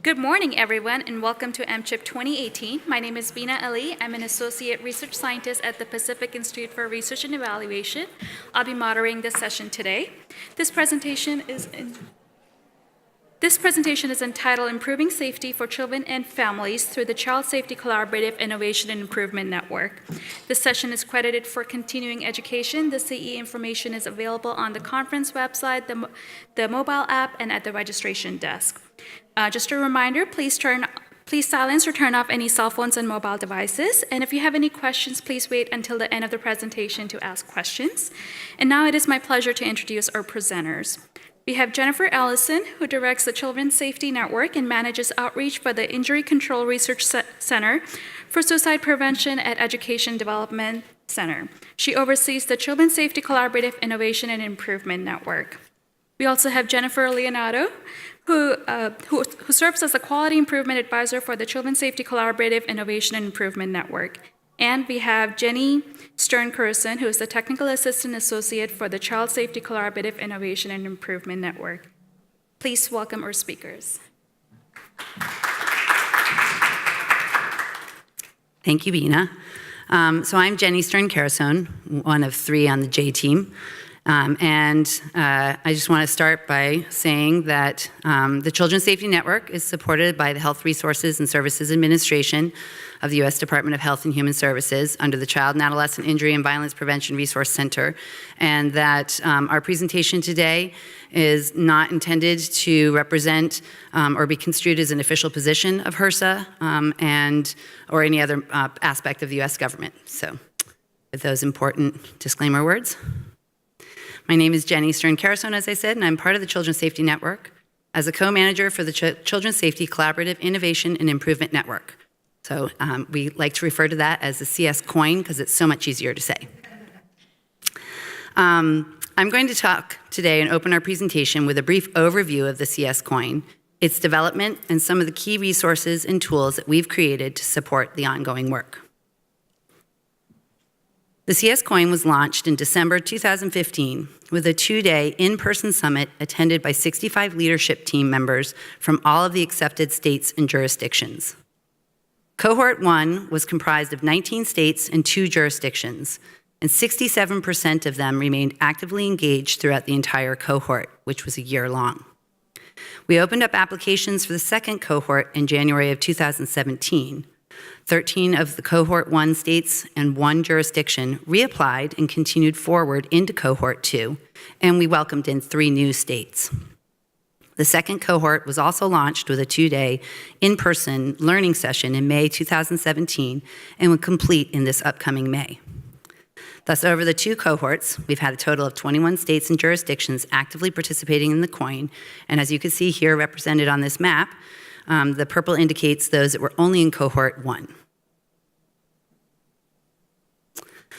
Good morning, everyone, and welcome to AMCHP 2018. My name is Bina Ali. I'm an Associate Research Scientist at the Pacific Institute for Research and Evaluation. I'll be moderating this session today. This presentation is entitled Improving Safety for Children and Families through the Child Safety Collaborative Innovation and Improvement Network. This session is credited for continuing education. The CE information is available on the conference website, the mobile app, and at the registration desk. Just a reminder, please silence or turn off any cell phones and mobile devices. And if you have any questions, please wait until the end of the presentation to ask questions. And now it is my pleasure to introduce our presenters. We have Jennifer Ellison, who directs the Children's Safety Network and manages outreach for the Injury Control Research Center for Suicide Prevention at Education Development Center. She oversees the Children's Safety Collaborative Innovation and Improvement Network. We also have Jennifer Leonardo, who serves as a Quality Improvement Advisor for the Children's Safety Collaborative Innovation and Improvement Network. And we have Jenny Stern-Curson, who is the Technical Assistant Associate for the Child Safety Collaborative Innovation and Improvement Network. Please welcome our speakers. Thank you, Bina. So I'm Jenny Stern-Curson, one of three on the J team. I just want to start by saying that the Children's Safety Network is supported by the Health Resources and Services Administration of the U.S. Department of Health and Human Services under the Child and Adolescent Injury and Violence Prevention Resource Center, and that our presentation today is not intended to represent or be construed as an official position of HRSA or any other aspect of the U.S. government. So with those important disclaimer words. My name is Jenny Stern-Curson, as I said, and I'm part of the Children's Safety Network as a co-manager for the Children's Safety Collaborative Innovation and Improvement Network. So we like to refer to that as the CoIIN because it's so much easier to say. I'm going to talk today and open our presentation with a brief overview of the CoIIN, its development, and some of the key resources and tools that we've created to support the ongoing work. The CoIIN was launched in December 2015 with a two-day in-person summit attended by 65 leadership team members from all of the accepted states and jurisdictions. Cohort 1 was comprised of 19 states and 2 jurisdictions, and 67% of them remained actively engaged throughout the entire cohort, which was a year long. We opened up applications for the second cohort in January of 2017. 13 of the Cohort 1 states and 1 jurisdiction reapplied and continued forward into Cohort 2, and we welcomed in 3 new states. The second cohort was also launched with a 2-day in-person learning session in May 2017 and will complete in this upcoming May. Thus, over the 2 cohorts, we've had a total of 21 states and jurisdictions actively participating in the CoIIN, and as you can see here represented on this map, the purple indicates those that were only in Cohort 1.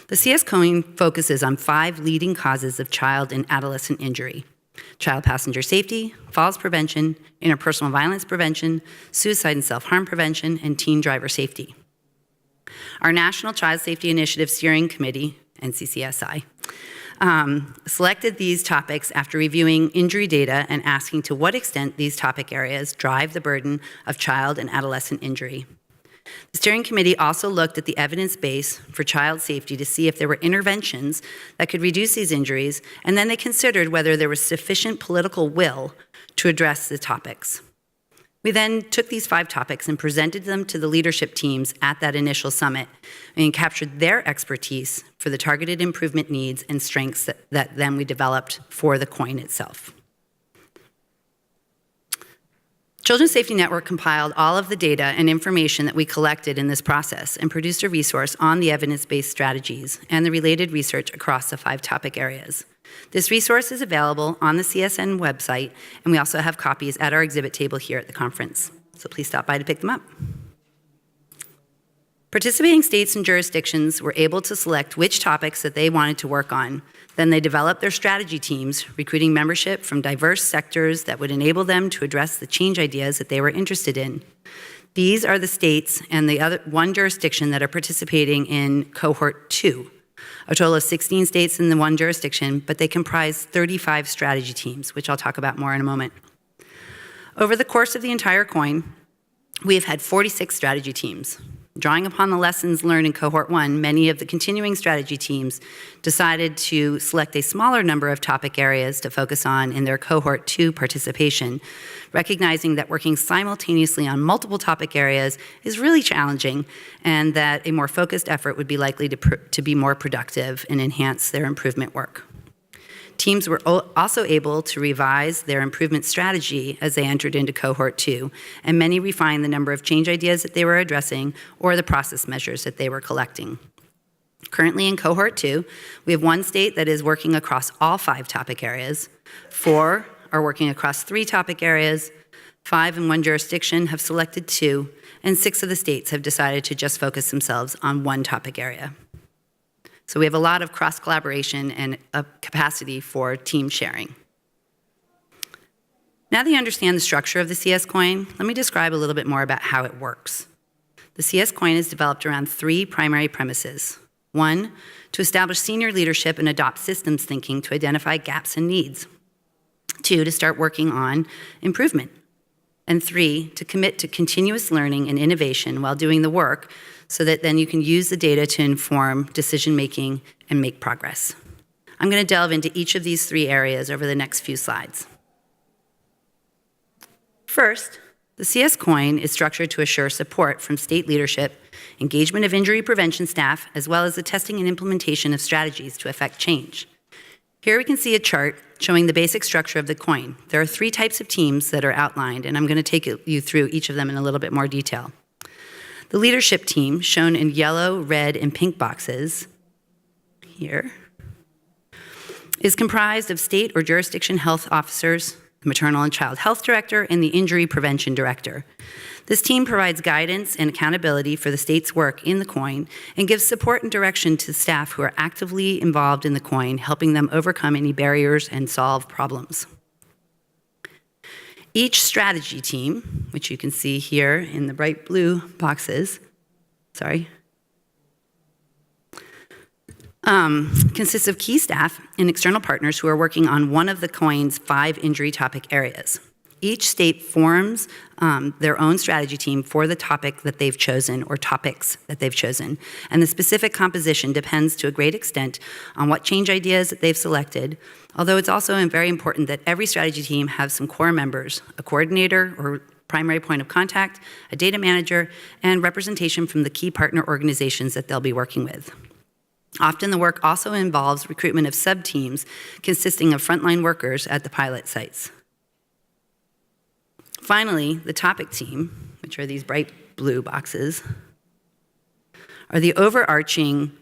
The CoIIN focuses on 5 leading causes of child and adolescent injury: child passenger safety, falls prevention, interpersonal violence prevention, suicide and self-harm prevention, and teen driver safety. Our National Child Safety Initiative Steering Committee, NCCSI, selected these topics after reviewing injury data and asking to what extent these topic areas drive the burden of child and adolescent injury. The steering committee also looked at the evidence base for child safety to see if there were interventions that could reduce these injuries, and then they considered whether there was sufficient political will to address the topics. We then took these 5 topics and presented them to the leadership teams at that initial summit and captured their expertise for the targeted improvement needs and strengths that then we developed for the CoIIN itself. Children's Safety Network compiled all of the data and information that we collected in this process and produced a resource on the evidence-based strategies and the related research across the 5 topic areas. This resource is available on the CSN website, and we also have copies at our exhibit table here at the conference. So please stop by to pick them up. Participating states and jurisdictions were able to select which topics that they wanted to work on. Then they developed their strategy teams, recruiting membership from diverse sectors that would enable them to address the change ideas that they were interested in. These are the states and the other 1 jurisdiction that are participating in Cohort 2. A total of 16 states in the 1 jurisdiction, but they comprise 35 strategy teams, which I'll talk about more in a moment. Over the course of the entire CoIIN, we have had 46 strategy teams. Drawing upon the lessons learned in Cohort 1, many of the continuing strategy teams decided to select a smaller number of topic areas to focus on in their Cohort 2 participation, recognizing that working simultaneously on multiple topic areas is really challenging and that a more focused effort would be likely to be more productive and enhance their improvement work. Teams were also able to revise their improvement strategy as they entered into Cohort 2, and many refined the number of change ideas that they were addressing or the process measures that they were collecting. Currently in Cohort 2, we have 1 state that is working across all 5 topic areas, 4 are working across 3 topic areas, 5 in 1 jurisdiction have selected 2, and 6 of the states have decided to just focus themselves on 1 topic area. So we have a lot of cross-collaboration and a capacity for team sharing. Now that you understand the structure of the CS CoIIN, let me describe a little bit more about how it works. The CS CoIIN is developed around 3 primary premises. 1, to establish senior leadership and adopt systems thinking to identify gaps and needs. 2, to start working on improvement. And 3, to commit to continuous learning and innovation while doing the work so that then you can use the data to inform decision-making and make progress. I'm going to delve into each of these 3 areas over the next few slides. First, the CS CoIIN is structured to assure support from state leadership, engagement of injury prevention staff, as well as the testing and implementation of strategies to effect change. Here we can see a chart showing the basic structure of the CoIIN. There are 3 types of teams that are outlined, and I'm going to take you through each of them in a little bit more detail. The leadership team, shown in yellow, red, and pink boxes here, is comprised of state or jurisdiction health officers, the maternal and child health director, and the injury prevention director. This team provides guidance and accountability for the state's work in the CoIIN and gives support and direction to staff who are actively involved in the CoIIN, helping them overcome any barriers and solve problems. Each strategy team, which you can see here in the bright blue boxes, consists of key staff and external partners who are working on one of the CoIIN's 5 injury topic areas. Each state forms their own strategy team for the topic that they've chosen or topics that they've chosen, and the specific composition depends to a great extent on what change ideas that they've selected, although it's also very important that every strategy team have some core members, a coordinator or primary point of contact, a data manager, and representation from the key partner organizations that they'll be working with. Often the work also involves recruitment of sub-teams consisting of frontline workers at the pilot sites. Finally, the topic team, which are these bright blue boxes, are the overarching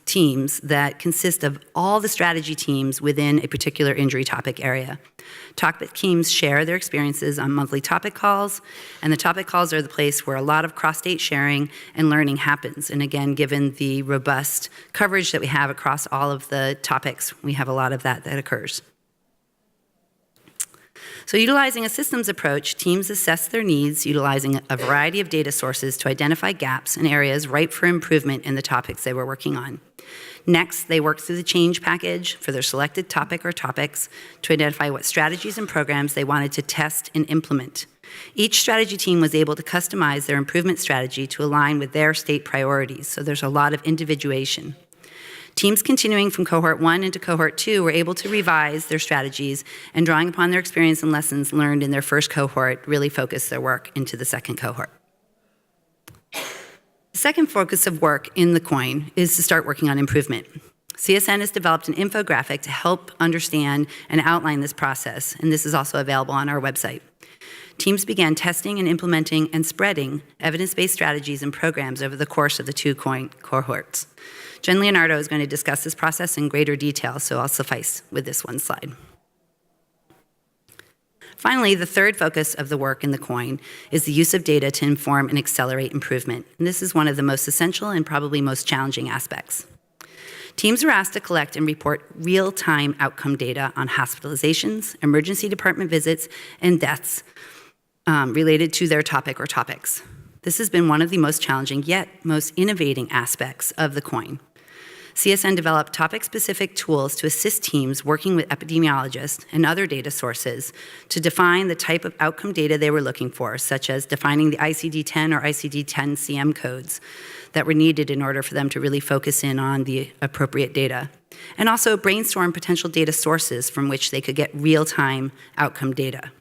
teams that consist of all the strategy teams within a particular injury topic area. Topic teams share their experiences on monthly topic calls, and the topic calls are the place where a lot of cross-state sharing and learning happens. And again, given the robust coverage that we have across all of the topics, we have a lot of that occurs. So utilizing a systems approach, teams assess their needs utilizing a variety of data sources to identify gaps and areas ripe for improvement in the topics they were working on. Next, they work through the change package for their selected topic or topics to identify what strategies and programs they wanted to test and implement. Each strategy team was able to customize their improvement strategy to align with their state priorities, so there's a lot of individuation. Teams continuing from Cohort 1 into Cohort 2 were able to revise their strategies and drawing upon their experience and lessons learned in their first cohort, really focus their work into the second cohort. The second focus of work in the CoIIN is to start working on improvement. CSN has developed an infographic to help understand and outline this process, and this is also available on our website. Teams began testing and implementing and spreading evidence-based strategies and programs over the course of the 2 CoIIN cohorts. Jen Leonardo is going to discuss this process in greater detail, so I'll suffice with this one slide. Finally, the third focus of the work in the CoIIN is the use of data to inform and accelerate improvement. And this is one of the most essential and probably most challenging aspects. Teams were asked to collect and report real-time outcome data on hospitalizations, emergency department visits, and deaths related to their topic or topics. This has been one of the most challenging yet most innovating aspects of the CoIIN. CSN developed topic-specific tools to assist teams working with epidemiologists and other data sources to define the type of outcome data they were looking for, such as defining the ICD-10 or ICD-10 CM codes that were needed in order for them to really focus in on the appropriate data, and also brainstorm potential data sources from which they could get real-time outcome data.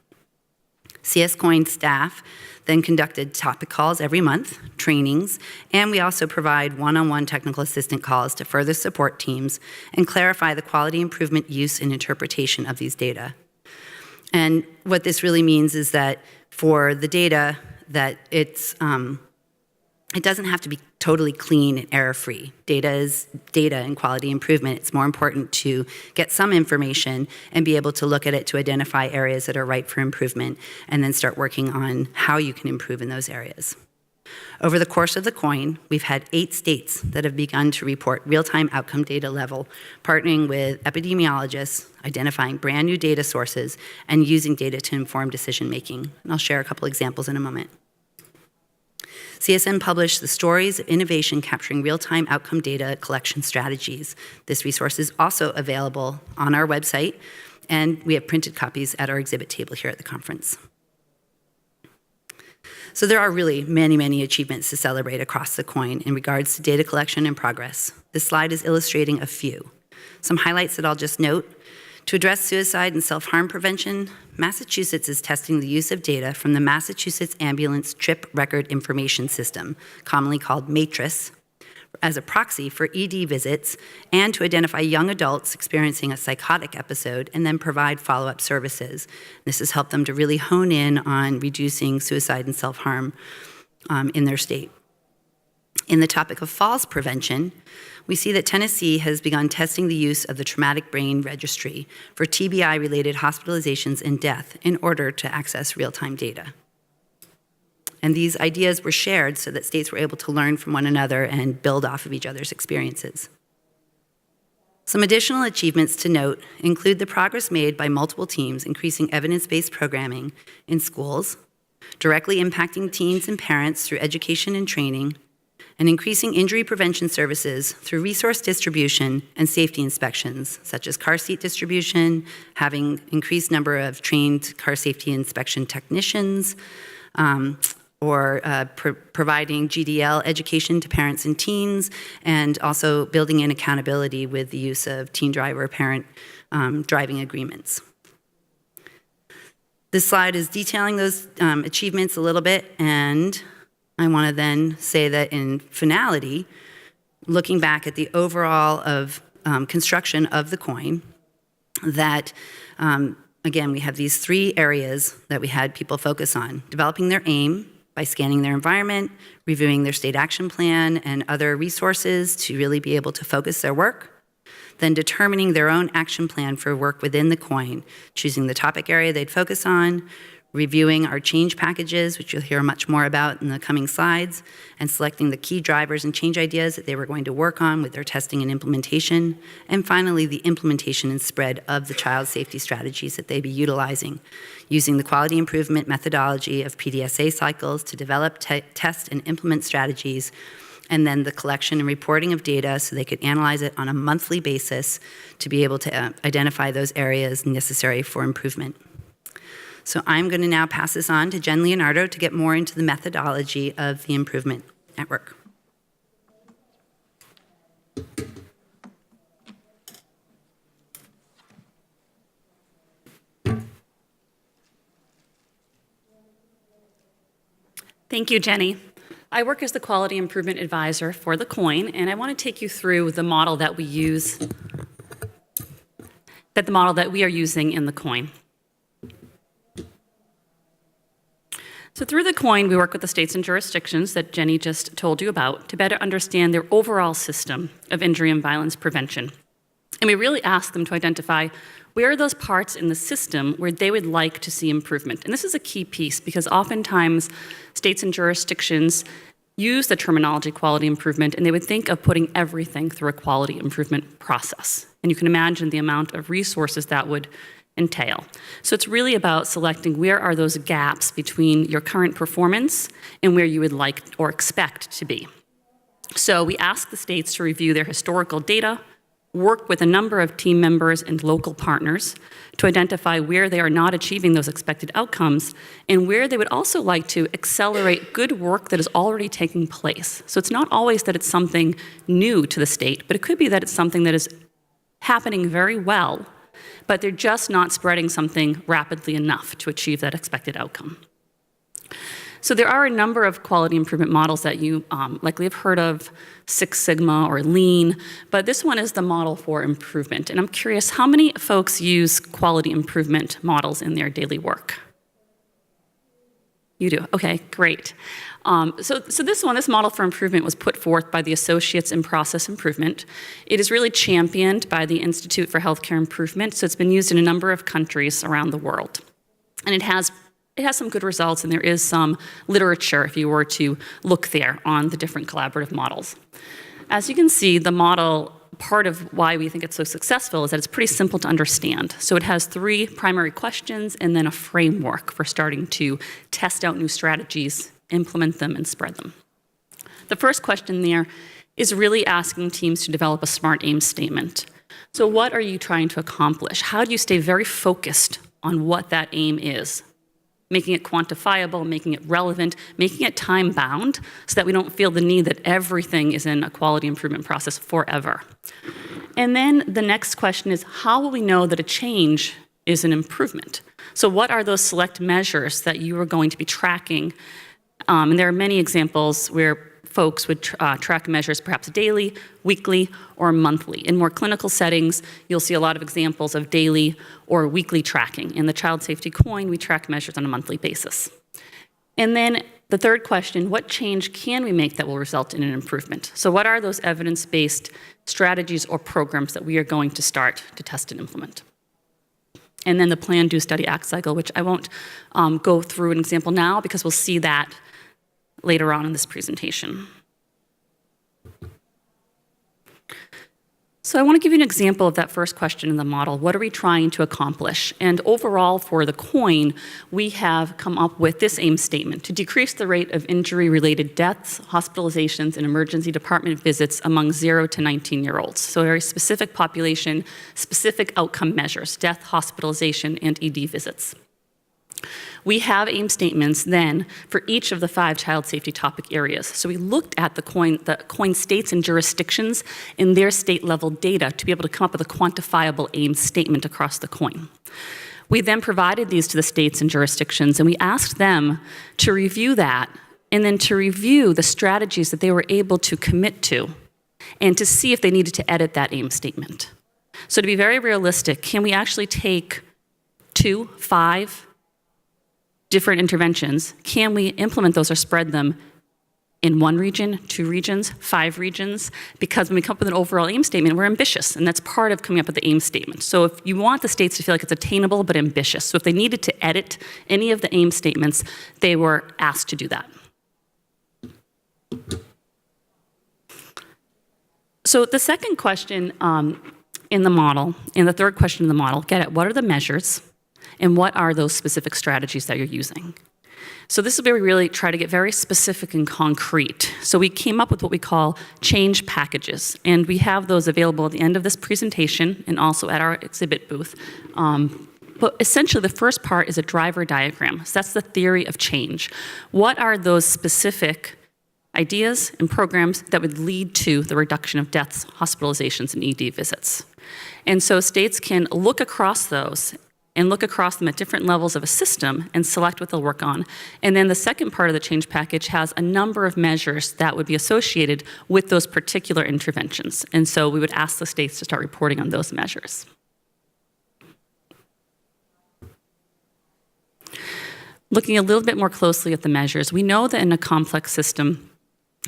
CoIIN staff then conducted topic calls every month, trainings, and we also provide one-on-one technical assistant calls to further support teams and clarify the quality improvement use and interpretation of these data. And what this really means is that for the data, that it doesn't have to be totally clean and error-free. Data is data and quality improvement. It's more important to get some information and be able to look at it to identify areas that are ripe for improvement and then start working on how you can improve in those areas. Over the course of the CoIIN, we've had 8 states that have begun to report real-time outcome data level, partnering with epidemiologists, identifying brand new data sources, and using data to inform decision-making. And I'll share a couple examples in a moment. CSN published the Stories of Innovation Capturing Real-Time Outcome Data Collection Strategies. This resource is also available on our website, and we have printed copies at our exhibit table here at the conference. So there are really many, many achievements to celebrate across the CoIIN in regards to data collection and progress. This slide is illustrating a few. Some highlights that I'll just note. To address suicide and self-harm prevention, Massachusetts is testing the use of data from the Massachusetts Ambulance Trip Record Information System, commonly called MATRIS, as a proxy for ED visits and to identify young adults experiencing a psychotic episode and then provide follow-up services. This has helped them to really hone in on reducing suicide and self-harm in their state. In the topic of falls prevention, we see that Tennessee has begun testing the use of the Traumatic Brain Registry for TBI-related hospitalizations and death in order to access real-time data. And these ideas were shared so that states were able to learn from one another and build off of each other's experiences. Some additional achievements to note include the progress made by multiple teams increasing evidence-based programming in schools, directly impacting teens and parents through education and training, and increasing injury prevention services through resource distribution and safety inspections, such as car seat distribution, having increased number of trained car safety inspection technicians, providing GDL education to parents and teens, and also building in accountability with the use of teen driver parent driving agreements. This slide is detailing those achievements a little bit, and I want to then say that in finality, looking back at the overall of construction of the CoIIN, that again, we have these 3 areas that we had people focus on: developing their aim by scanning their environment, reviewing their state action plan and other resources to really be able to focus their work, then determining their own action plan for work within the CoIIN, choosing the topic area they'd focus on, reviewing our change packages, which you'll hear much more about in the coming slides, and selecting the key drivers and change ideas that they were going to work on with their testing and implementation, and finally, the implementation and spread of the child safety strategies that they'd be utilizing, using the quality improvement methodology of PDSA cycles to develop, test, and implement strategies, and then the collection and reporting of data so they could analyze it on a monthly basis to be able to identify those areas necessary for improvement. So I'm going to now pass this on to Jen Leonardo to get more into the methodology of the improvement network. Thank you, Jenny. I work as the Quality Improvement Advisor for the CoIIN, and I want to take you through the model that we use, the model that we are using in the CoIIN. So through the CoIIN, we work with the states and jurisdictions that Jenny just told you about to better understand their overall system of injury and violence prevention. And we really ask them to identify where are those parts in the system where they would like to see improvement. And this is a key piece because oftentimes states and jurisdictions use the terminology quality improvement and they would think of putting everything through a quality improvement process. And you can imagine the amount of resources that would entail. So it's really about selecting where are those gaps between your current performance and where you would like or expect to be. So we ask the states to review their historical data, work with a number of team members and local partners to identify where they are not achieving those expected outcomes and where they would also like to accelerate good work that is already taking place. So it's not always that it's something new to the state, but it could be that it's something that is happening very well, but they're just not spreading something rapidly enough to achieve that expected outcome. So there are a number of quality improvement models that you likely have heard of, Six Sigma or Lean, but this one is the model for improvement. And I'm curious, how many folks use quality improvement models in their daily work? You do, okay, great. So this model for improvement was put forth by the Associates in Process Improvement. It is really championed by the Institute for Healthcare Improvement, so it's been used in a number of countries around the world. And it has some good results, and there is some literature, if you were to look there, on the different collaborative models. As you can see, the model, part of why we think it's so successful is that it's pretty simple to understand. So it has 3 primary questions and then a framework for starting to test out new strategies, implement them, and spread them. The first question there is really asking teams to develop a SMART aim statement. So what are you trying to accomplish? How do you stay very focused on what that aim is? Making it quantifiable, making it relevant, making it time-bound so that we don't feel the need that everything is in a quality improvement process forever. And then the next question is, how will we know that a change is an improvement? So what are those select measures that you are going to be tracking? And there are many examples where folks would track measures perhaps daily, weekly, or monthly. In more clinical settings, you'll see a lot of examples of daily or weekly tracking. In the Child Safety CoIIN, we track measures on a monthly basis. And then the third question, what change can we make that will result in an improvement? So what are those evidence-based strategies or programs that we are going to start to test and implement? And then the Plan, Do, Study, Act cycle, which I won't go through an example now because we'll see that later on in this presentation. So I want to give you an example of that first question in the model. What are we trying to accomplish? And overall for the CoIIN, we have come up with this aim statement: to decrease the rate of injury-related deaths, hospitalizations, and emergency department visits among 0 to 19-year-olds. So a very specific population, specific outcome measures: death, hospitalization, and ED visits. We have aim statements then for each of the 5 child safety topic areas. So we looked at the CoIIN states and jurisdictions in their state level data to be able to come up with a quantifiable aim statement across the CoIIN. We then provided these to the states and jurisdictions, and we asked them to review that and then to review the strategies that they were able to commit to and to see if they needed to edit that aim statement. So to be very realistic, can we actually take 2, 5, different interventions? Can we implement those or spread them in 1 region, 2 regions, 5 regions? Because when we come up with an overall aim statement, we're ambitious, and that's part of coming up with the aim statement. So if you want the states to feel like it's attainable but ambitious, so if they needed to edit any of the aim statements, they were asked to do that. So the second question in the model, and the third question in the model, get at what are the measures and what are those specific strategies that you're using? So this is where we really try to get very specific and concrete. So we came up with what we call change packages, and we have those available at the end of this presentation and also at our exhibit booth. But essentially the first part is a driver diagram. So that's the theory of change. What are those specific ideas and programs that would lead to the reduction of deaths, hospitalizations, and ED visits? And so states can look across those and look across them at different levels of a system and select what they'll work on. And then the second part of the change package has a number of measures that would be associated with those particular interventions. And so we would ask the states to start reporting on those measures. Looking a little bit more closely at the measures, we know that in a complex system,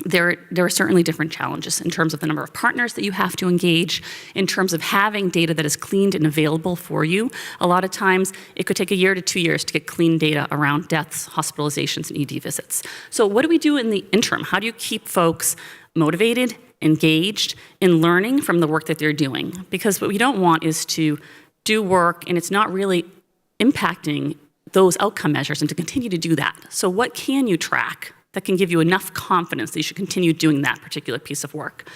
there are certainly different challenges in terms of the number of partners that you have to engage, in terms of having data that is cleaned and available for you. A lot of times, it could take 1 year to 2 years to get clean data around deaths, hospitalizations, and ED visits. So what do we do in the interim? How do you keep folks motivated, engaged, in learning from the work that they're doing? Because what we don't want is to do work and it's not really impacting those outcome measures and to continue to do that. So what can you track? that can give you enough confidence that you should continue doing that particular piece of work.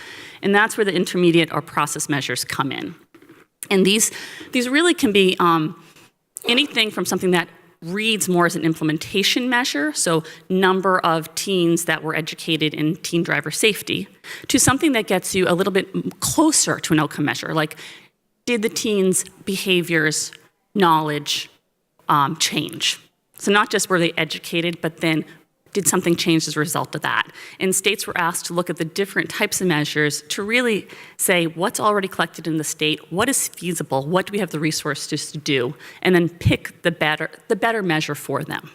And that's where the intermediate or process measures come in. And these really can be anything from something that reads more as an implementation measure, so number of teens that were educated in teen driver safety, to something that gets you a little bit closer to an outcome measure, like did the teens' behaviors, knowledge change? So not just were they educated, but then did something change as a result of that? And states were asked to look at the different types of measures to really say what's already collected in the state, what is feasible, what do we have the resources to do, and then pick the better measure for them.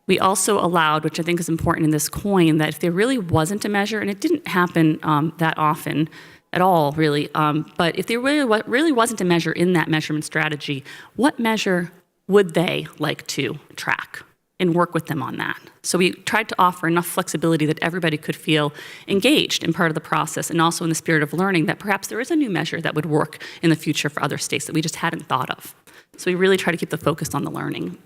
We also allowed, which I think is important in this CoIIN, that if there really wasn't a measure, and it didn't happen that often at all, really, but if there really wasn't a measure in that measurement strategy, what measure would they like to track and work with them on that? So we tried to offer enough flexibility that everybody could feel engaged in part of the process, and also in the spirit of learning that perhaps there is a new measure that would work in the future for other states that we just hadn't thought of. So we really try to keep the focus on the learning.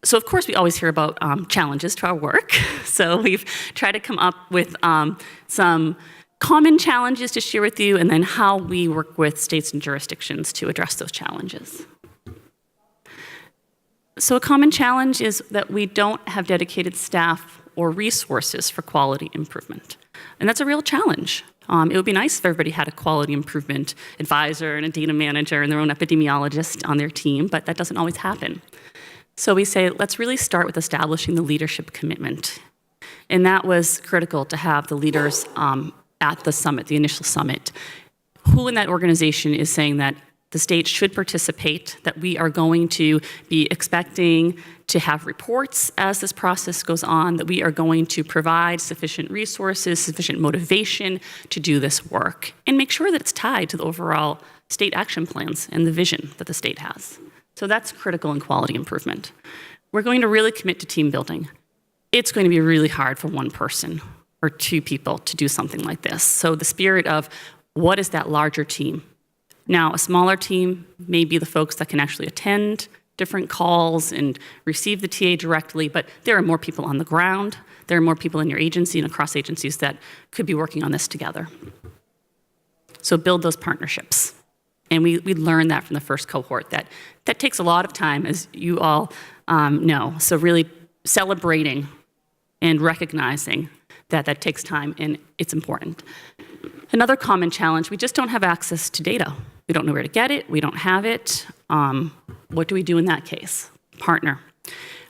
So of course we always hear about challenges to our work. So we've tried to come up with some common challenges to share with you, and then how we work with states and jurisdictions to address those challenges. So a common challenge is that we don't have dedicated staff or resources for quality improvement. And that's a real challenge. It would be nice if everybody had a quality improvement advisor and a data manager and their own epidemiologist on their team, but that doesn't always happen. So we say, let's really start with establishing the leadership commitment. And that was critical to have the leaders at the summit, the initial summit. Who in that organization is saying that the state should participate, that we are going to be expecting to have reports as this process goes on, that we are going to provide sufficient resources, sufficient motivation to do this work, and make sure that it's tied to the overall state action plans and the vision that the state has. So that's critical in quality improvement. We're going to really commit to team building. It's going to be really hard for one person or two people to do something like this. So the spirit of what is that larger team? Now, a smaller team may be the folks that can actually attend different calls and receive the TA directly, but there are more people on the ground. There are more people in your agency and across agencies that could be working on this together. So build those partnerships. And we learned that from the first cohort, that takes a lot of time, as you all know. So really celebrating and recognizing that takes time and it's important. Another common challenge, we just don't have access to data. We don't know where to get it, we don't have it. What do we do in that case? Partner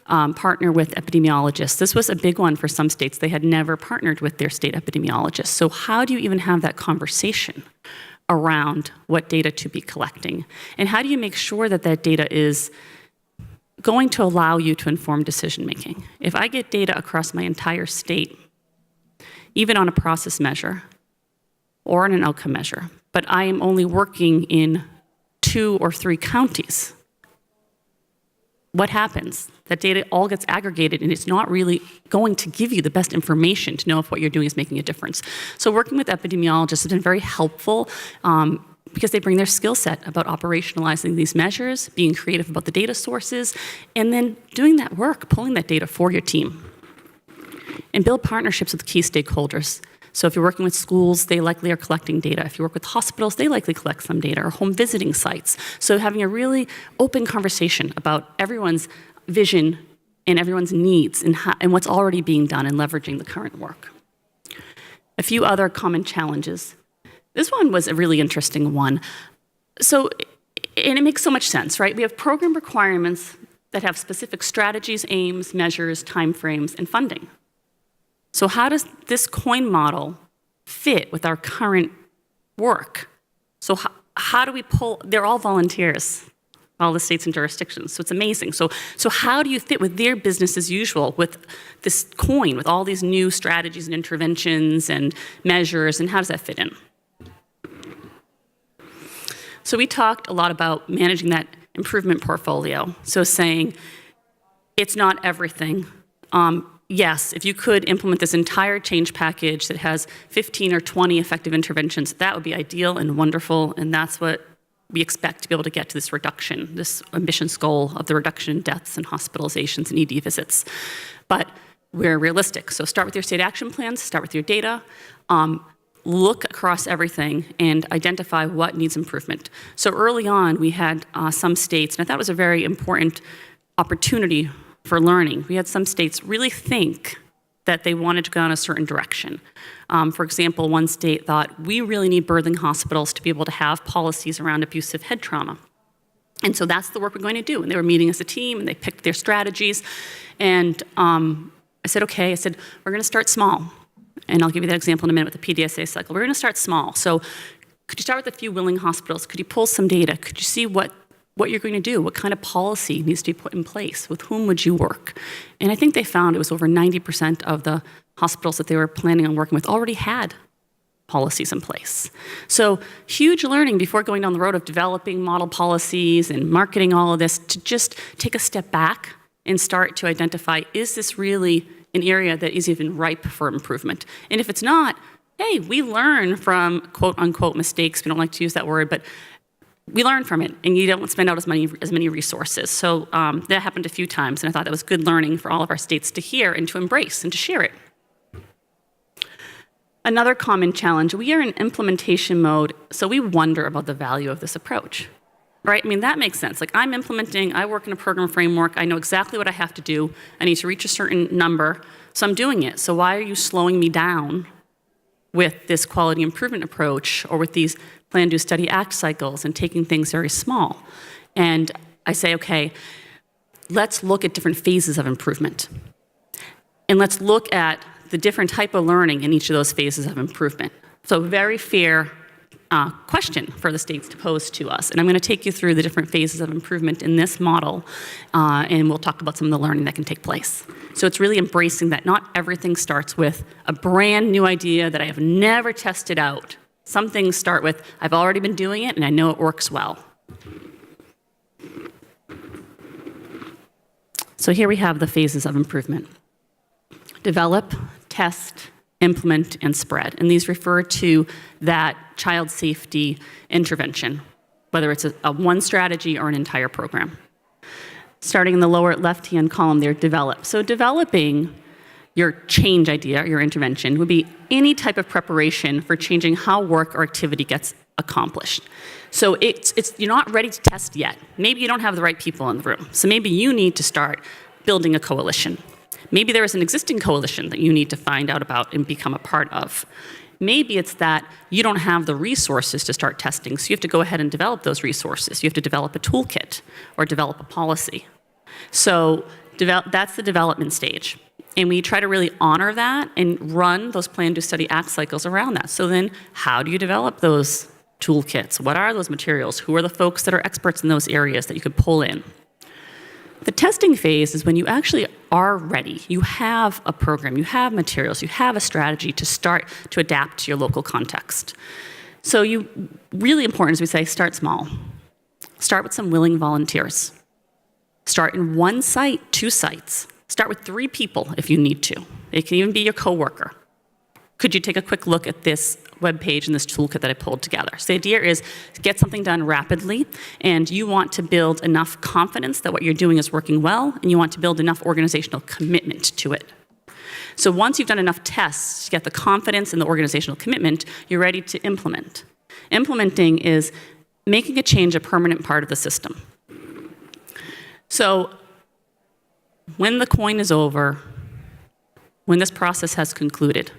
with epidemiologists. This was a big one for some states. They had never partnered with their state epidemiologists. So how do you even have that conversation around what data to be collecting? And how do you make sure that that data is going to allow you to inform decision making? If I get data across my entire state, even on a process measure or on an outcome measure, but I am only working in 2 or 3 counties, what happens? That data all gets aggregated and it's not really going to give you the best information to know if what you're doing is making a difference. So working with epidemiologists has been very helpful because they bring their skill set about operationalizing these measures, being creative about the data sources, and then doing that work, pulling that data for your team. And build partnerships with key stakeholders. So if you're working with schools, they likely are collecting data. If you work with hospitals, they likely collect some data, or home visiting sites. So having a really open conversation about everyone's vision and everyone's needs and what's already being done and leveraging the current work. A few other common challenges. This one was a really interesting one. So, and it makes so much sense, right? We have program requirements that have specific strategies, aims, measures, timeframes, and funding. So how does this CoIIN model fit with our current work? So how do we pull, they're all volunteers, all the states and jurisdictions, so it's amazing. So how do you fit with their business as usual with this CoIIN, with all these new strategies and interventions and measures, and how does that fit in? So we talked a lot about managing that improvement portfolio. So saying it's not everything. Yes, if you could implement this entire change package that has 15 or 20 effective interventions, that would be ideal and wonderful, and that's what we expect to be able to get to this reduction, this ambitious goal of the reduction in deaths and hospitalizations and ED visits. But we're realistic. So start with your state action plans, start with your data, look across everything and identify what needs improvement. So early on, we had some states, and I thought it was a very important opportunity for learning. We had some states really think that they wanted to go in a certain direction. For example, one state thought, we really need birthing hospitals to be able to have policies around abusive head trauma. And so that's the work we're going to do. And they were meeting as a team, and they picked their strategies. And I said, okay, we're going to start small. And I'll give you that example in a minute with the PDSA cycle. We're going to start small. So could you start with a few willing hospitals? Could you pull some data? Could you see what you're going to do? What kind of policy needs to be put in place? With whom would you work? And I think they found it was over 90% of the hospitals that they were planning on working with already had policies in place. So huge learning before going down the road of developing model policies and marketing all of this, to just take a step back and start to identify, is this really an area that is even ripe for improvement? And if it's not, hey, we learn from quote unquote mistakes. We don't like to use that word, but we learn from it, and you don't spend out as many resources. So that happened a few times, and I thought that was good learning for all of our states to hear and to embrace and to share it. Another common challenge, we are in implementation mode, so we wonder about the value of this approach, right? I mean, that makes sense. Like, I'm implementing, I work in a program framework, I know exactly what I have to do, I need to reach a certain number, so I'm doing it. So why are you slowing me down with this quality improvement approach, or with these plan, do, study, act cycles, and taking things very small? And I say, okay, let's look at different phases of improvement. And let's look at the different type of learning in each of those phases of improvement. So very fair question for the states to pose to us. And I'm going to take you through the different phases of improvement in this model, and we'll talk about some of the learning that can take place. So it's really embracing that not everything starts with a brand new idea that I have never tested out. Some things start with, I've already been doing it and I know it works well. So here we have the phases of improvement. Develop, test, implement, and spread. And these refer to that child safety intervention, whether it's a one strategy or an entire program. Starting in the lower left-hand column there, develop. So developing your change idea, your intervention, would be any type of preparation for changing how work or activity gets accomplished. So you're not ready to test yet. Maybe you don't have the right people in the room. So maybe you need to start building a coalition. Maybe there is an existing coalition that you need to find out about and become a part of. Maybe it's that you don't have the resources to start testing, so you have to go ahead and develop those resources. You have to develop a toolkit or develop a policy. So that's the development stage. And we try to really honor that and run those plan, do, study, act cycles around that. So then how do you develop those toolkits? What are those materials? Who are the folks that are experts in those areas that you could pull in? The testing phase is when you actually are ready. You have a program, you have materials, you have a strategy to start to adapt to your local context. So really important, as we say, start small. Start with some willing volunteers. Start in one site, 2 sites. Start with 3 people if you need to. It can even be your coworker. Could you take a quick look at this webpage and this toolkit that I pulled together? So the idea is to get something done rapidly, and you want to build enough confidence that what you're doing is working well, and you want to build enough organizational commitment to it. So once you've done enough tests to get the confidence and the organizational commitment, you're ready to implement. Implementing is making a change a permanent part of the system. So when the CoIIN is over, when this process has concluded,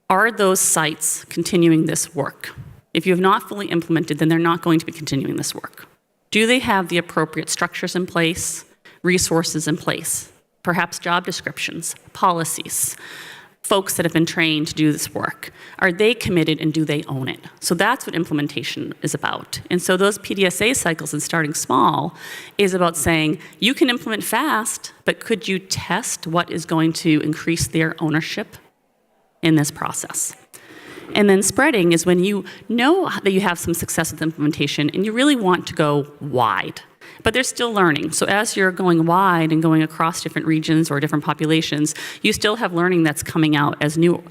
are those sites continuing this work? If you have not fully implemented, then they're not going to be continuing this work. Do they have the appropriate structures in place, resources in place, perhaps job descriptions, policies, folks that have been trained to do this work? Are they committed, and do they own it? So that's what implementation is about. And so those PDSA cycles and starting small is about saying, you can implement fast, but could you test what is going to increase their ownership in this process? And then spreading is when you know that you have some success with implementation and you really want to go wide, but they're still learning. So as you're going wide and going across different regions or different populations, you still have learning that's coming out as new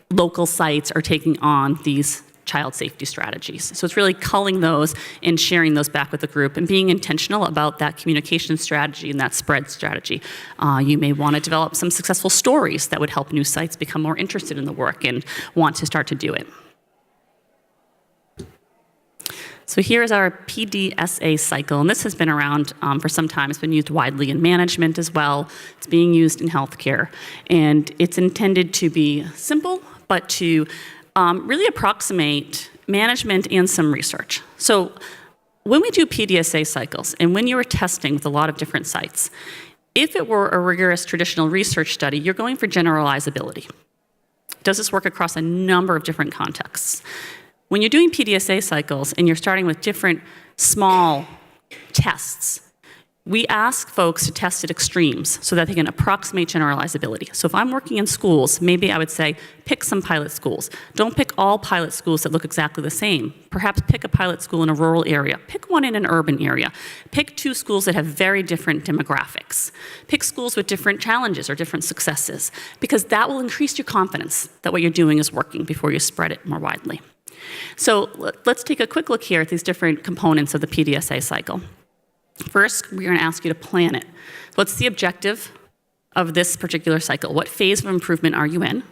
local sites are taking on these child safety strategies. So it's really culling those and sharing those back with the group and being intentional about that communication strategy and that spread strategy. You may want to develop some successful stories that would help new sites become more interested in the work and want to start to do it. So here's our PDSA cycle, and this has been around for some time. It's been used widely in management as well. It's being used in healthcare, and it's intended to be simple, but to really approximate management and some research. So when we do PDSA cycles, and when you are testing with a lot of different sites, if it were a rigorous traditional research study, you're going for generalizability. Does this work across a number of different contexts? When you're doing PDSA cycles and you're starting with different small tests, we ask folks to test at extremes so that they can approximate generalizability. So if I'm working in schools, maybe I would say, pick some pilot schools. Don't pick all pilot schools that look exactly the same. Perhaps pick a pilot school in a rural area. Pick one in an urban area. Pick 2 schools that have very different demographics. Pick schools with different challenges or different successes, because that will increase your confidence that what you're doing is working before you spread it more widely. So let's take a quick look here at these different components of the PDSA cycle. First, we're going to ask you to plan it. What's the objective of this particular cycle? What phase of improvement are you in?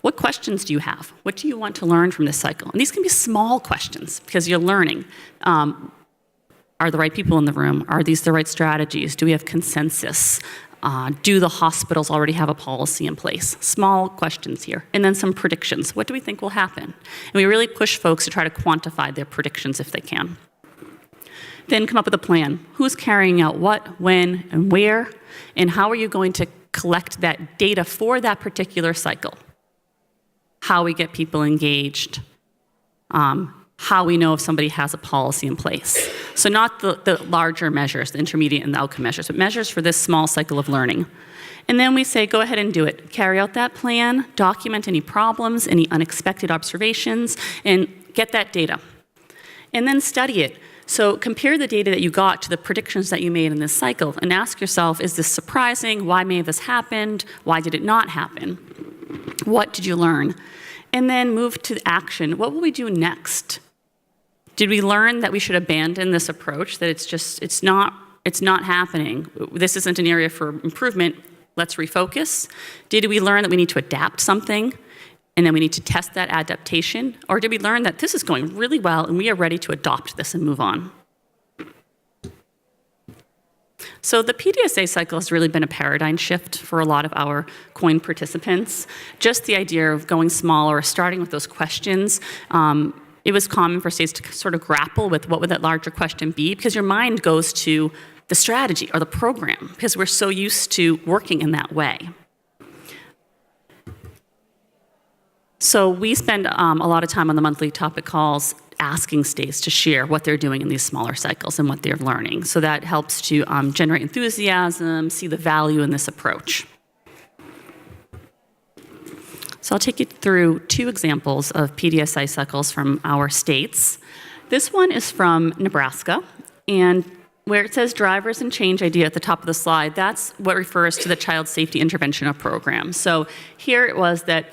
What questions do you have? What do you want to learn from this cycle? And these can be small questions because you're learning. Are the right people in the room? Are these the right strategies? Do we have consensus? Do the hospitals already have a policy in place? Small questions here. And then some predictions. What do we think will happen? And we really push folks to try to quantify their predictions if they can. Then come up with a plan. Who's carrying out what, when, and where? And how are you going to collect that data for that particular cycle? How we get people engaged. How we know if somebody has a policy in place. So not the larger measures, the intermediate and the outcome measures, but measures for this small cycle of learning. And then we say, go ahead and do it. Carry out that plan, document any problems, any unexpected observations, and get that data. And then study it. So compare the data that you got to the predictions that you made in this cycle and ask yourself, is this surprising? Why may this happened? Why did it not happen? What did you learn? And then move to action. What will we do next? Did we learn that we should abandon this approach, that it's not happening? This isn't an area for improvement. Let's refocus. Did we learn that we need to adapt something and then we need to test that adaptation? Or did we learn that this is going really well and we are ready to adopt this and move on? So the PDSA cycle has really been a paradigm shift for a lot of our CoIIN participants. Just the idea of going small or starting with those questions. It was common for states to sort of grapple with what would that larger question be, because your mind goes to the strategy or the program, because we're so used to working in that way. So we spend a lot of time on the monthly topic calls asking states to share what they're doing in these smaller cycles and what they're learning. So that helps to generate enthusiasm, see the value in this approach. So I'll take you through 2 examples of PDSA cycles from our states. This one is from Nebraska, and where it says drivers and change idea at the top of the slide, that's what refers to the Child Safety Intervention Program. So here it was that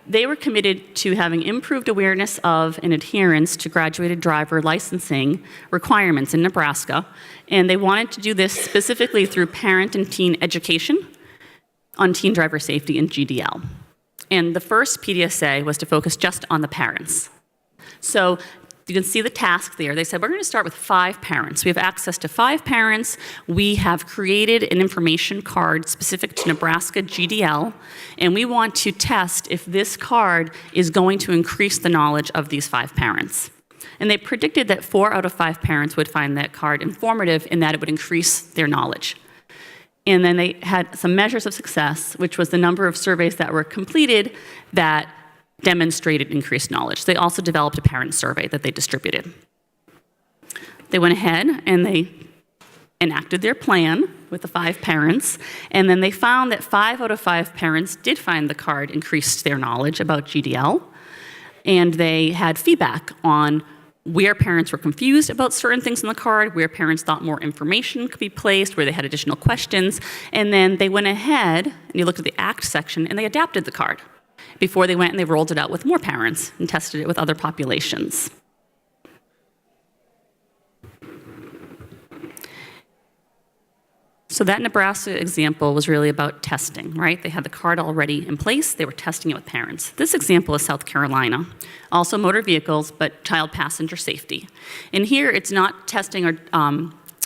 they were committed to having improved awareness of and adherence to graduated driver licensing requirements in Nebraska, and they wanted to do this specifically through parent and teen education on teen driver safety and GDL. And the first PDSA was to focus just on the parents. So you can see the task there. They said, we're going to start with 5 parents. We have access to 5 parents. We have created an information card specific to Nebraska GDL, and we want to test if this card is going to increase the knowledge of these 5 parents. And they predicted that 4 out of 5 parents would find that card informative in that it would increase their knowledge. And then they had some measures of success, which was the number of surveys that were completed that demonstrated increased knowledge. They also developed a parent survey that they distributed. They went ahead and they enacted their plan with the 5 parents, and then they found that 5 out of 5 parents did find the card increased their knowledge about GDL, and they had feedback on where parents were confused about certain things in the card, where parents thought more information could be placed, where they had additional questions, and then they went ahead, and you looked at the ACT section, and they adapted the card. before they went and they rolled it out with more parents and tested it with other populations. So that Nebraska example was really about testing, right? They had the card already in place. They were testing it with parents. This example is South Carolina, also motor vehicles, but child passenger safety. And here it's not testing or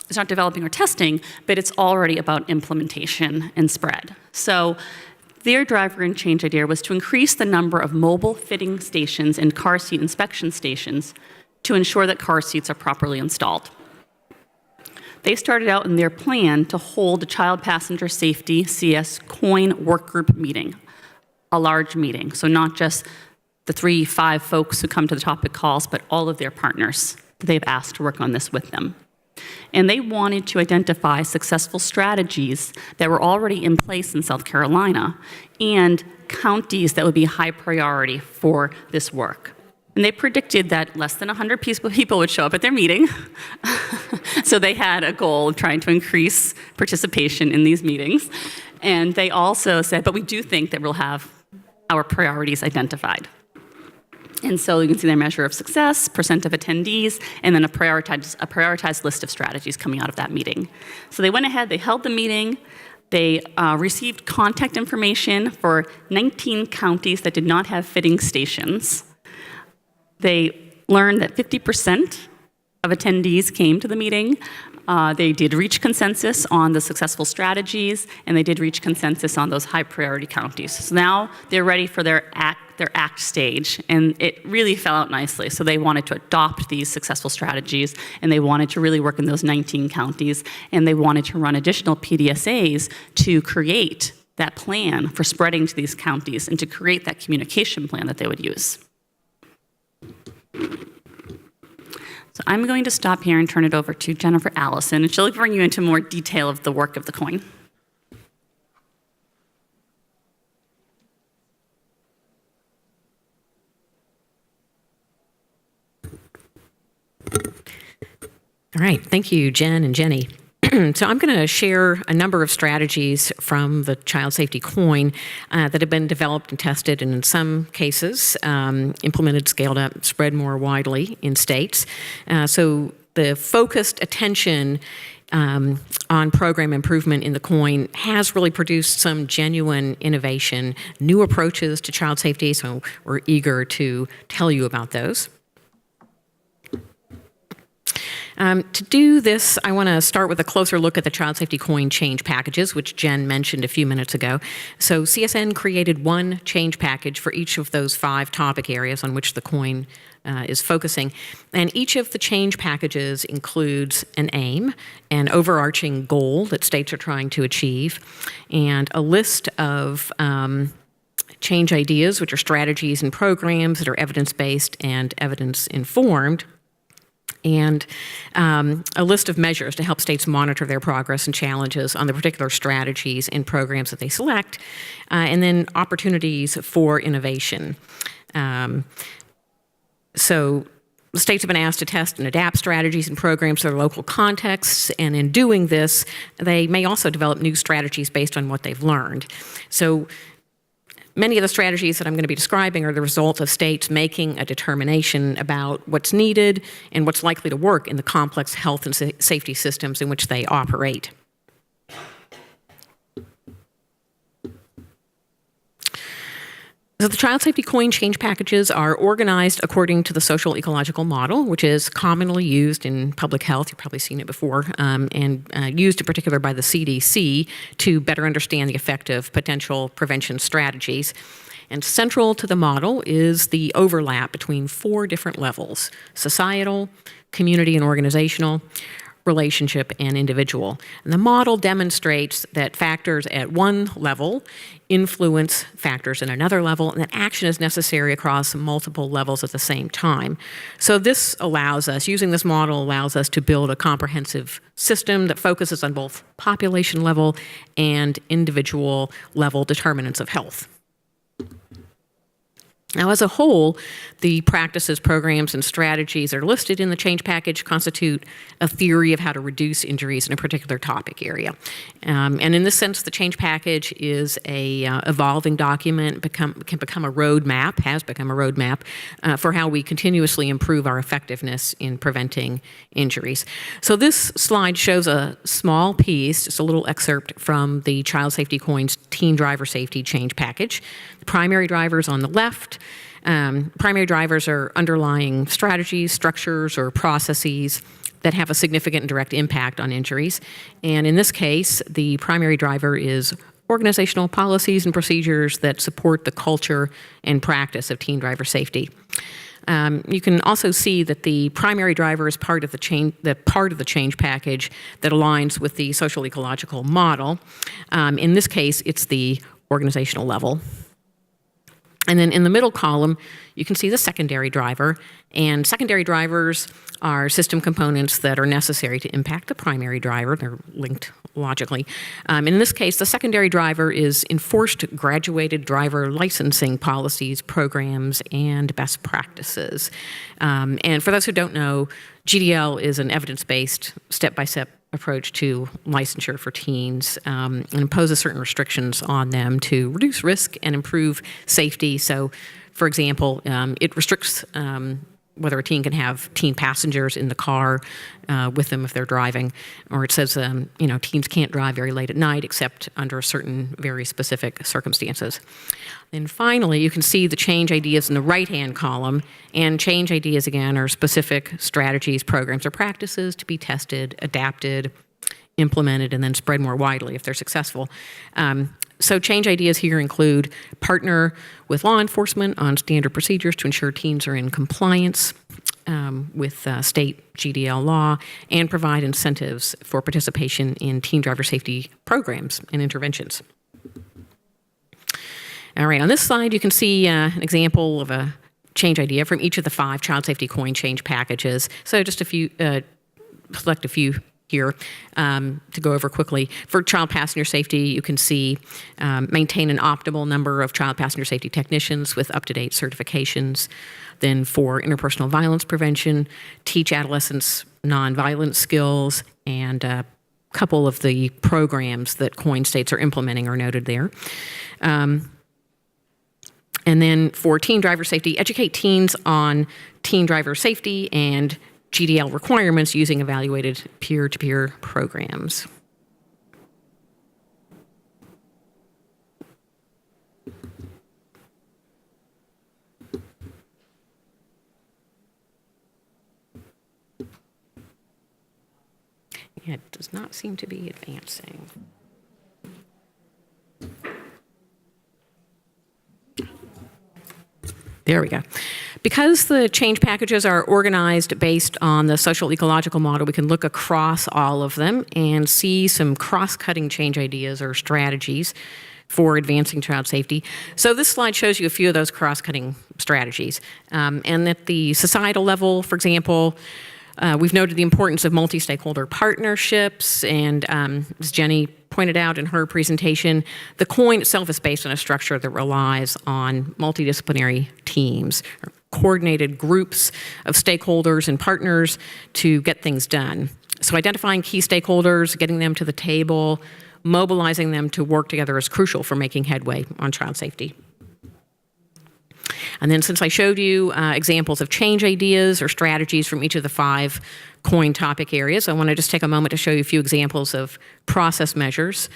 it's not developing or testing, but it's already about implementation and spread. So their driver and change idea was to increase the number of mobile fitting stations and car seat inspection stations to ensure that car seats are properly installed. They started out in their plan to hold a child passenger safety CS CoIIN work group meeting, a large meeting. So not just the 3-5 folks who come to the topic calls, but all of their partners that they've asked to work on this with them. And they wanted to identify successful strategies that were already in place in South Carolina and counties that would be high priority for this work. And they predicted that less than 100 people would show up at their meeting. So they had a goal of trying to increase participation in these meetings. And they also said, but we do think that we'll have our priorities identified. And so you can see their measure of success, percent of attendees, and then a prioritized list of strategies coming out of that meeting. So they went ahead, they held the meeting, they received contact information for 19 counties that did not have fitting stations. They learned that 50% of attendees came to the meeting. They did reach consensus on the successful strategies, and they did reach consensus on those high priority counties. So now they're ready for their act stage, and it really fell out nicely. So they wanted to adopt these successful strategies, and they wanted to really work in those 19 counties, and they wanted to run additional PDSAs to create that plan for spreading to these counties and to create that communication plan that they would use. So I'm going to stop here and turn it over to Jennifer Allison, and she'll bring you into more detail of the work of the CoIIN. All right, thank you, Jen and Jenny. So I'm going to share a number of strategies from the Child Safety CoIIN that have been developed and tested, and in some cases implemented, scaled up, spread more widely in states. So the focused attention on program improvement in the CoIIN has really produced some genuine innovation, new approaches to child safety, so we're eager to tell you about those. To do this, I want to start with a closer look at the Child Safety CoIIN change packages, which Jen mentioned a few minutes ago. So CSN created one change package for each of those 5 topic areas on which the CoIIN is focusing. And each of the change packages includes an aim, an overarching goal that states are trying to achieve, and a list of change ideas, which are strategies and programs that are evidence-based and evidence-informed, and a list of measures to help states monitor their progress and challenges on the particular strategies and programs that they select, and then opportunities for innovation. So the states have been asked to test and adapt strategies and programs to their local contexts, and in doing this, they may also develop new strategies based on what they've learned. So many of the strategies that I'm going to be describing are the result of states making a determination about what's needed and what's likely to work in the complex health and safety systems in which they operate. So the Child Safety CoIIN change packages are organized according to the social ecological model, which is commonly used in public health. You've probably seen it before, and used in particular by the CDC to better understand the effect of potential prevention strategies. And central to the model is the overlap between 4 different levels: societal, community and organizational, relationship, and individual. And the model demonstrates that factors at one level influence factors at another level, and that action is necessary across multiple levels at the same time. So this allows us, using this model allows us to build a comprehensive system that focuses on both population level and individual level determinants of health. Now, as a whole, the practices, programs, and strategies that are listed in the change package constitute a theory of how to reduce injuries in a particular topic area. And in this sense, the change package is a evolving document, can become a roadmap, has become a roadmap for how we continuously improve our effectiveness in preventing injuries. So this slide shows a small piece, just a little excerpt from the Child Safety CoIIN's Teen Driver Safety Change Package. The primary drivers on the left. Primary drivers are underlying strategies, structures, or processes that have a significant and direct impact on injuries. And in this case, the primary driver is organizational policies and procedures that support the culture and practice of teen driver safety. You can also see that the primary driver is part of the change package that aligns with the social ecological model. In this case, it's the organizational level. And then in the middle column, you can see the secondary driver. And secondary drivers are system components that are necessary to impact the primary driver. They're linked logically. In this case, the secondary driver is enforced graduated driver licensing policies, programs, and best practices. And for those who don't know, GDL is an evidence-based, step-by-step approach to licensure for teens and imposes certain restrictions on them to reduce risk and improve safety. So, for example, it restricts whether a teen can have teen passengers in the car with them if they're driving, or it says, teens can't drive very late at night except under certain very specific circumstances. And finally, you can see the change ideas in the right-hand column, and change ideas, again, are specific strategies, programs, or practices to be tested, adapted, implemented, and then spread more widely if they're successful. So change ideas here include partner with law enforcement on standard procedures to ensure teens are in compliance with state GDL law, and provide incentives for participation in teen driver safety programs and interventions. All right, on this slide, you can see an example of a change idea from each of the 5 Child Safety CoIIN change packages. So just a few, select a few here to go over quickly. For child passenger safety, you can see maintain an optimal number of child passenger safety technicians with up-to-date certifications. Then for interpersonal violence prevention, teach adolescents nonviolence skills, and a couple of the programs that CoIIN states are implementing are noted there. And then for teen driver safety, educate teens on teen driver safety and GDL requirements using evaluated peer-to-peer programs. It does not seem to be advancing. There we go. Because the change packages are organized based on the social ecological model, we can look across all of them and see some cross-cutting change ideas or strategies for advancing child safety. So this slide shows you a few of those cross-cutting strategies. And at the societal level, for example, we've noted the importance of multi-stakeholder partnerships, and as Jenny pointed out in her presentation, the CoIIN itself is based on a structure that relies on multidisciplinary teams, or coordinated groups of stakeholders and partners to get things done. So identifying key stakeholders, getting them to the table, mobilizing them to work together is crucial for making headway on child safety. And then since I showed you examples of change ideas or strategies from each of the 5 CoIIN topic areas, I want to just take a moment to show you a few examples of process measures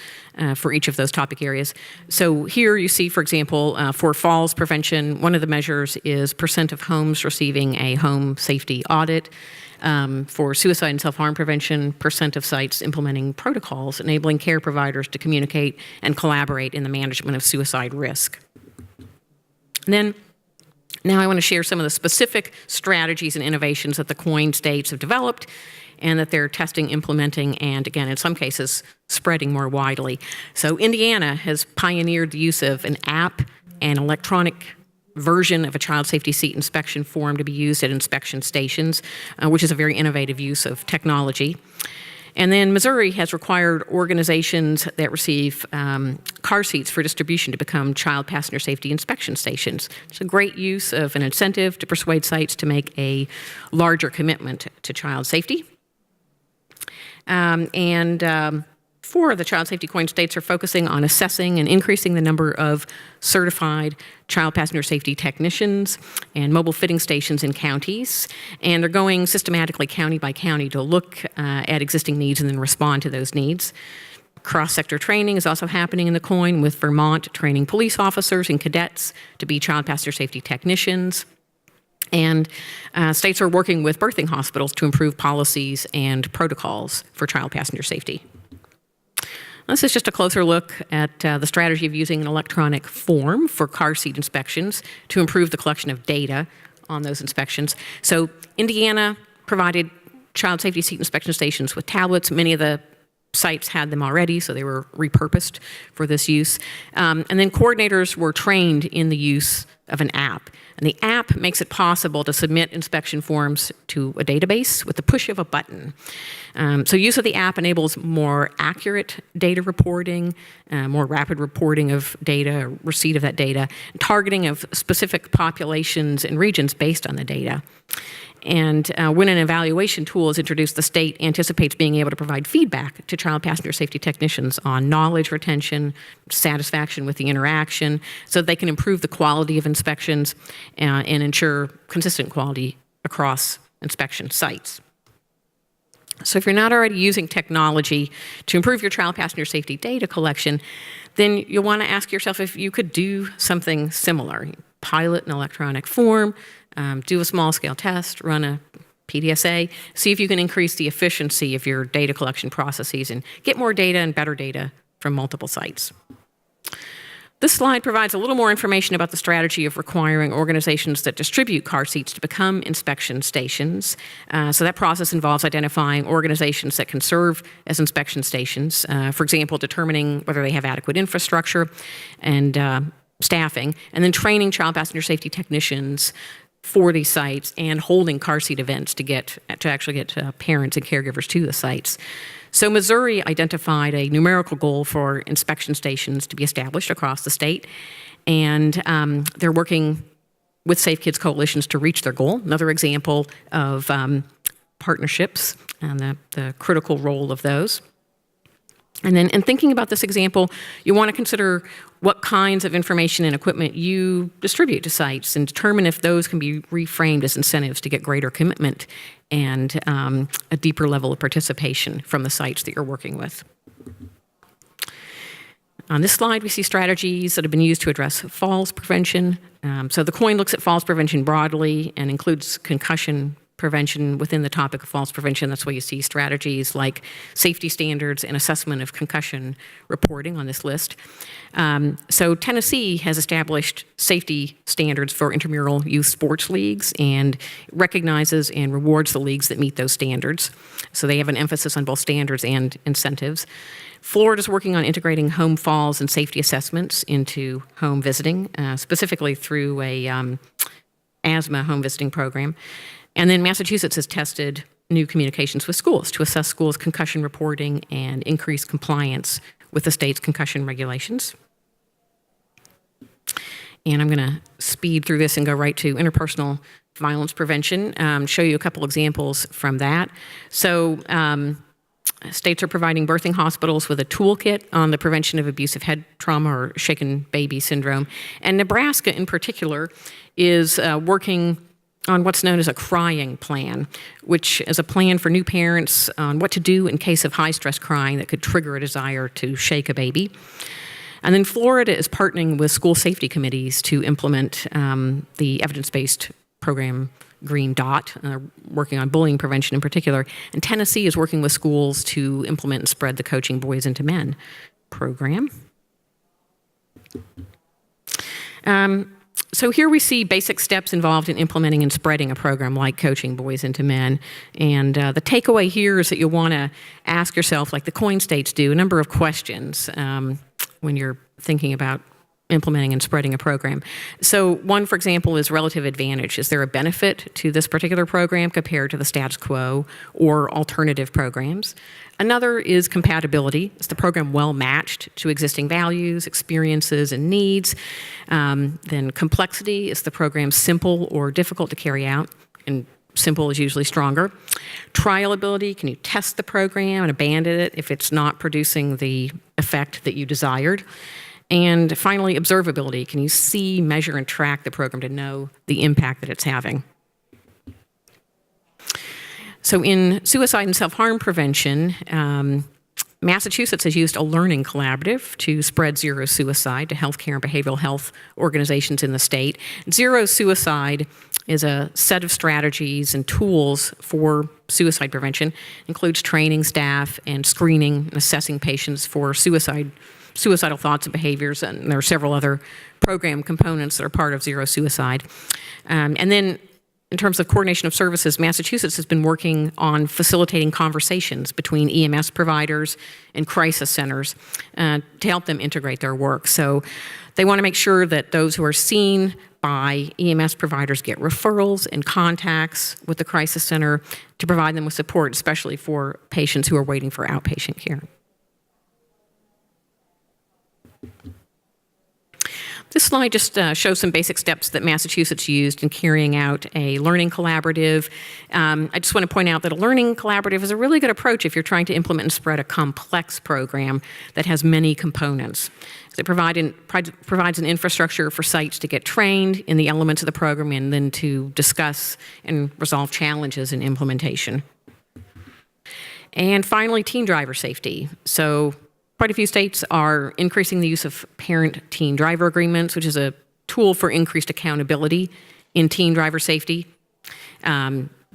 for each of those topic areas. So here you see, for example, for falls prevention, one of the measures is % of homes receiving a home safety audit. For suicide and self-harm prevention, % of sites implementing protocols enabling care providers to communicate and collaborate in the management of suicide risk. And then now I want to share some of the specific strategies and innovations that the CoIIN states have developed and that they're testing, implementing, and again, in some cases, spreading more widely. So Indiana has pioneered the use of an app and electronic version of a child safety seat inspection form to be used at inspection stations, which is a very innovative use of technology. And then Missouri has required organizations that receive car seats for distribution to become child passenger safety inspection stations. It's a great use of an incentive to persuade sites to make a larger commitment to child safety. Four of the child safety CoIIN states are focusing on assessing and increasing the number of certified child passenger safety technicians and mobile fitting stations in counties. And they're going systematically county by county to look at existing needs and then respond to those needs. Cross-sector training is also happening in the CoIIN, with Vermont training police officers and cadets to be child passenger safety technicians. And states are working with birthing hospitals to improve policies and protocols for child passenger safety. This is just a closer look at the strategy of using an electronic form for car seat inspections to improve the collection of data on those inspections. So Indiana provided child safety seat inspection stations with tablets. Many of the sites had them already, so they were repurposed for this use. And then coordinators were trained in the use of an app. And the app makes it possible to submit inspection forms to a database with the push of a button. So use of the app enables more accurate data reporting, more rapid reporting of data, receipt of that data, targeting of specific populations and regions based on the data. And when an evaluation tool is introduced, the state anticipates being able to provide feedback to child passenger safety technicians on knowledge retention, satisfaction with the interaction, so that they can improve the quality of inspections and ensure consistent quality across inspection sites. So if you're not already using technology to improve your child passenger safety data collection, then you'll want to ask yourself if you could do something similar. Pilot an electronic form, do a small-scale test, run a PDSA, see if you can increase the efficiency of your data collection processes and get more data and better data from multiple sites. This slide provides a little more information about the strategy of requiring organizations that distribute car seats to become inspection stations. So that process involves identifying organizations that can serve as inspection stations, for example, determining whether they have adequate infrastructure and staffing, and then training child passenger safety technicians for these sites and holding car seat events to actually get parents and caregivers to the sites. So Missouri identified a numerical goal for inspection stations to be established across the state, and they're working with Safe Kids coalitions to reach their goal. Another example of partnerships and the critical role of those. And then in thinking about this example, you want to consider what kinds of information and equipment you distribute to sites and determine if those can be reframed as incentives to get greater commitment and a deeper level of participation from the sites that you're working with. On this slide, we see strategies that have been used to address falls prevention. So the CoIIN looks at falls prevention broadly and includes concussion prevention within the topic of falls prevention. That's why you see strategies like safety standards and assessment of concussion reporting on this list. So Tennessee has established safety standards for intramural youth sports leagues and recognizes and rewards the leagues that meet those standards. So they have an emphasis on both standards and incentives. Florida's working on integrating home falls and safety assessments into home visiting, specifically through a asthma home visiting program. And then Massachusetts has tested new communications with schools to assess schools' concussion reporting and increase compliance with the state's concussion regulations. And I'm going to speed through this and go right to interpersonal violence prevention, show you a couple examples from that. So states are providing birthing hospitals with a toolkit on the prevention of abusive head trauma or shaken baby syndrome. And Nebraska in particular is working on what's known as a crying plan, which is a plan for new parents on what to do in case of high-stress crying that could trigger a desire to shake a baby. And then Florida is partnering with school safety committees to implement the evidence-based program Green Dot, working on bullying prevention in particular. And Tennessee is working with schools to implement and spread the Coaching Boys into Men program. So here we see basic steps involved in implementing and spreading a program like Coaching Boys into Men. And the takeaway here is that you'll want to ask yourself, like the CoIIN states do, a number of questions when you're thinking about implementing and spreading a program. So one, for example, is relative advantage. Is there a benefit to this particular program compared to the status quo or alternative programs? Another is compatibility. Is the program well matched to existing values, experiences, and needs? Then complexity. Is the program simple or difficult to carry out? And simple is usually stronger. Trialability. Can you test the program and abandon it if it's not producing the effect that you desired? And finally, observability. Can you see, measure, and track the program to know the impact that it's having? So in suicide and self-harm prevention, Massachusetts has used a learning collaborative to spread zero suicide to healthcare and behavioral health organizations in the state. Zero suicide is a set of strategies and tools for suicide prevention. It includes training staff and screening and assessing patients for suicidal thoughts and behaviors, and there are several other program components that are part of zero suicide. And then in terms of coordination of services, Massachusetts has been working on facilitating conversations between EMS providers and crisis centers to help them integrate their work. So they want to make sure that those who are seen by EMS providers get referrals and contacts with the crisis center to provide them with support, especially for patients who are waiting for outpatient care. This slide just shows some basic steps that Massachusetts used in carrying out a learning collaborative. I just want to point out that a learning collaborative is a really good approach if you're trying to implement and spread a complex program that has many components. It provides an infrastructure for sites to get trained in the elements of the program and then to discuss and resolve challenges in implementation. And finally, teen driver safety. So quite a few states are increasing the use of parent-teen driver agreements, which is a tool for increased accountability in teen driver safety.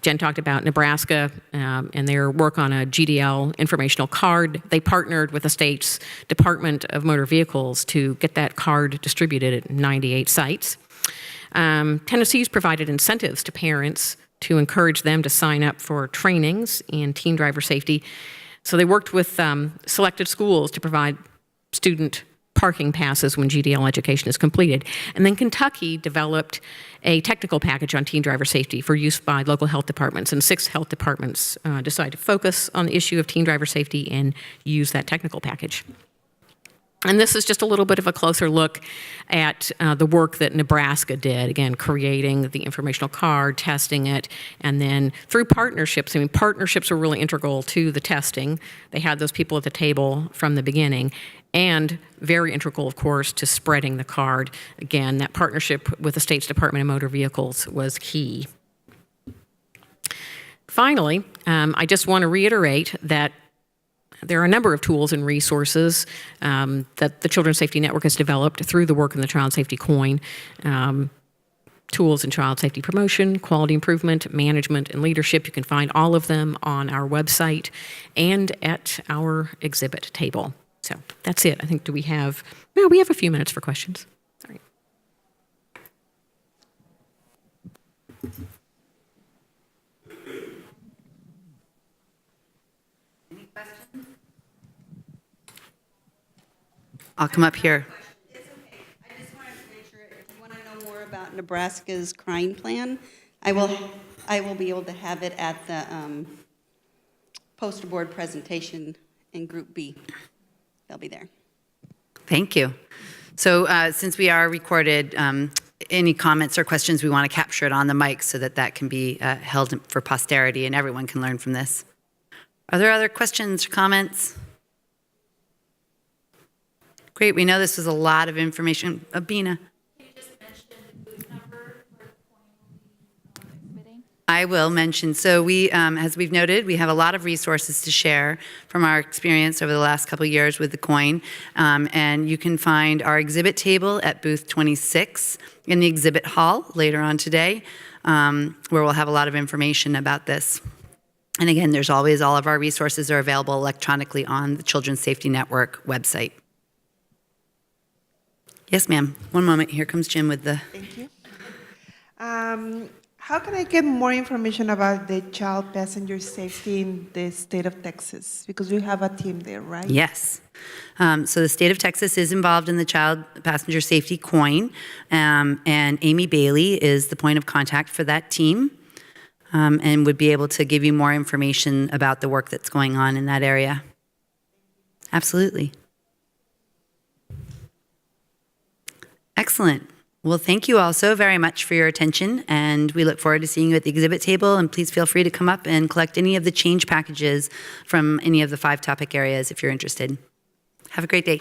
Jen talked about Nebraska and their work on a GDL informational card. They partnered with the state's Department of Motor Vehicles to get that card distributed at 98 sites. Tennessee's provided incentives to parents to encourage them to sign up for trainings in teen driver safety. So they worked with selected schools to provide student parking passes when GDL education is completed. And then Kentucky developed a technical package on teen driver safety for use by local health departments. And 6 health departments decided to focus on the issue of teen driver safety and use that technical package. And this is just a little bit of a closer look at the work that Nebraska did, again, creating the informational card, testing it, and then through partnerships. I mean, partnerships were really integral to the testing. They had those people at the table from the beginning, and very integral, of course, to spreading the card. Again, that partnership with the state's Department of Motor Vehicles was key. Finally, I just want to reiterate that there are a number of tools and resources that the Children's Safety Network has developed through the work in the Child Safety CoIIN. Tools in child safety promotion, quality improvement, management, and leadership. You can find all of them on our website and at our exhibit table. So that's it. I think, we have a few minutes for questions. Sorry. I'll come up here. It's okay. I just wanted to make sure if you want to know more about Nebraska's CoIIN plan, I will be able to have it at the poster board presentation in Group B. They'll be there. Thank you. So since we are recorded, any comments or questions, we want to capture it on the mic so that that can be held for posterity and everyone can learn from this. Are there other questions or comments? Great, we know this was a lot of information. Abina. Can you just mention the booth number for CoIIN? I will mention. So we, as we've noted, we have a lot of resources to share from our experience over the last couple of years with the CoIIN. And you can find our exhibit table at booth 26 in the exhibit hall later on today, where we'll have a lot of information about this. And again, there's always, all of our resources are available electronically on the Children's Safety Network website. Yes, ma'am. One moment. Here comes Jim with the... Thank you. How can I get more information about the child passenger safety in the state of Texas? Because we have a team there, right? Yes. So the state of Texas is involved in the Child Passenger Safety CoIIN, and Amy Bailey is the point of contact for that team, and would be able to give you more information about the work that's going on in that area. Absolutely. Excellent. Well, thank you all so very much for your attention, and we look forward to seeing you at the exhibit table, and please feel free to come up and collect any of the change packages from any of the 5 topic areas if you're interested. Have a great day.